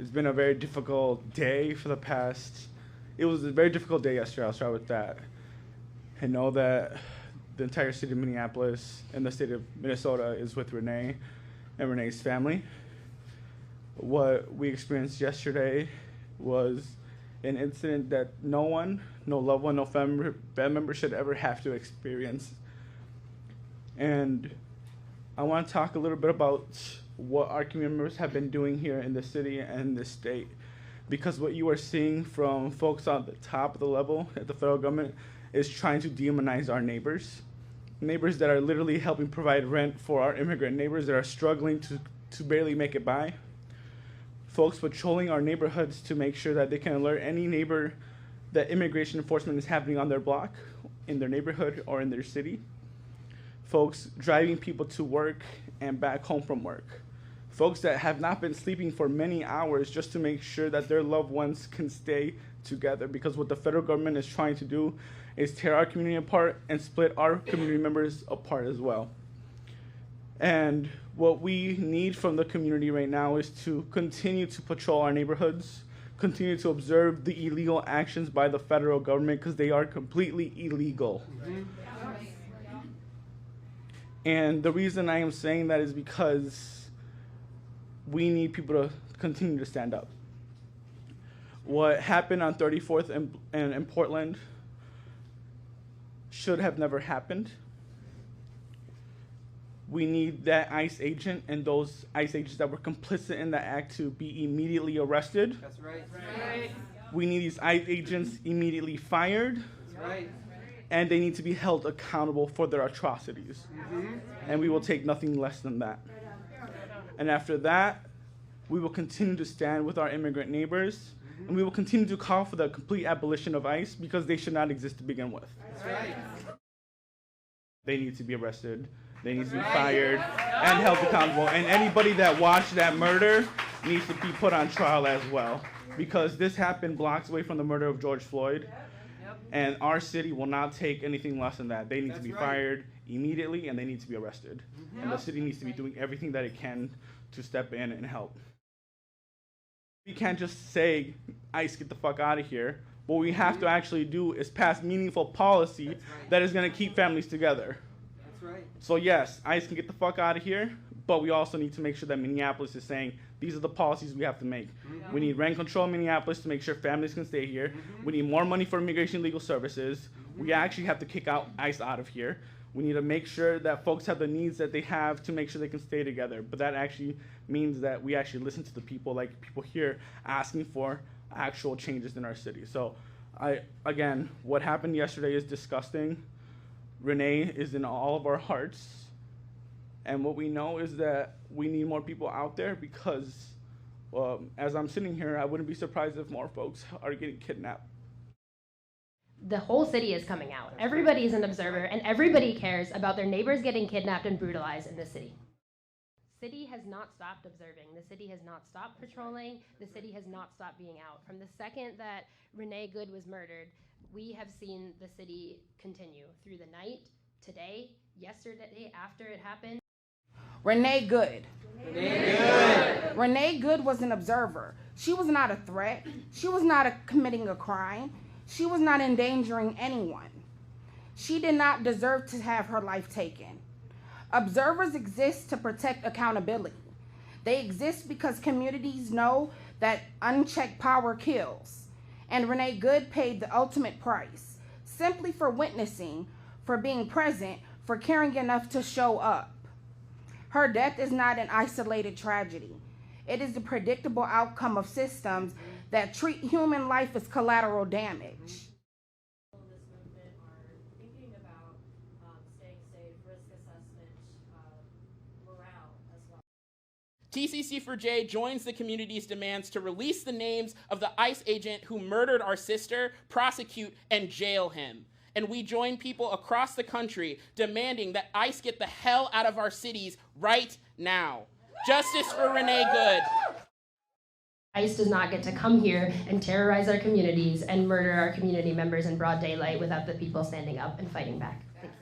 It's been a very difficult day for the past. It was a very difficult day yesterday. I'll start with that. I know that the entire city of Minneapolis and the state of Minnesota is with Renee and Renee's family. What we experienced yesterday was an incident that no one, no loved one, no family member should ever have to experience. And I want to talk a little bit about what our community members have been doing here in the city and the state. Because what you are seeing from folks on the top of the level at the federal government is trying to demonize our neighbors. Neighbors that are literally helping provide rent for our immigrant neighbors that are struggling to barely make it by. Folks patrolling our neighborhoods to make sure that they can alert any neighbor that immigration enforcement is happening on their block, in their neighborhood, or in their city. Folks driving people to work and back home from work. Folks that have not been sleeping for many hours just to make sure that their loved ones can stay together, because what the federal government is trying to do is tear our community apart and split our community members apart as well. And what we need from the community right now is to continue to patrol our neighborhoods, continue to observe the illegal actions by the federal government, because they are completely illegal. Mm-hmm. And the reason I am saying that is because we need people to continue to stand up. What happened on 34th and in Portland should have never happened. We need that ICE agent and those ICE agents that were complicit in that act to be immediately arrested. That's right. Right. We need these ICE agents immediately fired. That's right. And they need to be held accountable for their atrocities. Mm-hmm. And we will take nothing less than that. And after that, we will continue to stand with our immigrant neighbors, mm-hmm. and we will continue to call for the complete abolition of ICE, because they should not exist to begin with. That's right. They need to be arrested. They need to be fired and held accountable. And anybody that watched that murder needs to be put on trial as well, because this happened blocks away from the murder of George Floyd. And our city will not take anything less than that. They need to be fired immediately, and they need to be arrested. Mm-hmm. And the city needs to be doing everything that it can to step in and help. We can't just say, ICE, get the fuck out of here. What we have to actually do is pass meaningful policy that is going to keep families together. That's right. So yes, ICE can get the fuck out of here, but we also need to make sure that Minneapolis is saying, these are the policies we have to make. Mm-hmm. We need rent control in Minneapolis to make sure families can stay here. Mm-hmm. We need more money for immigration legal services. Mm-hmm. We actually have to kick out ICE out of here. We need to make sure that folks have the needs that they have to make sure they can stay together. But that actually means that we actually listen to the people, like people here, asking for actual changes in our city. So, again, what happened yesterday is disgusting. Renee is in all of our hearts. And what we know is that we need more people out there, because as I'm sitting here, I wouldn't be surprised if more folks are getting kidnapped. The whole city is coming out. Everybody is an observer, and everybody cares about their neighbors getting kidnapped and brutalized in the city. The city has not stopped observing. The city has not stopped patrolling. The city has not stopped being out. From the second that Renee Good was murdered, we have seen the city continue through the night, today, yesterday, after it happened. Renee Good. Renee Good. Renee Good was an observer. She was not a threat. She was not committing a crime. She was not endangering anyone. She did not deserve to have her life taken. Observers exist to protect accountability. They exist because communities know that unchecked power kills. And Renee Good paid the ultimate price, simply for witnessing, for being present, for caring enough to show up. Her death is not an isolated tragedy. It is the predictable outcome of systems that treat human life as collateral damage. This movement are thinking about staying safe, risk assessment, morale as well. TCC4J joins the community's demands to release the names of the ICE agent who murdered our sister, prosecute, and jail him. And we join people across the country demanding that ICE get the hell out of our cities right now. Justice for Renee Good. ICE does not get to come here and terrorize our communities and murder our community members in broad daylight without the people standing up and fighting back. Thank you.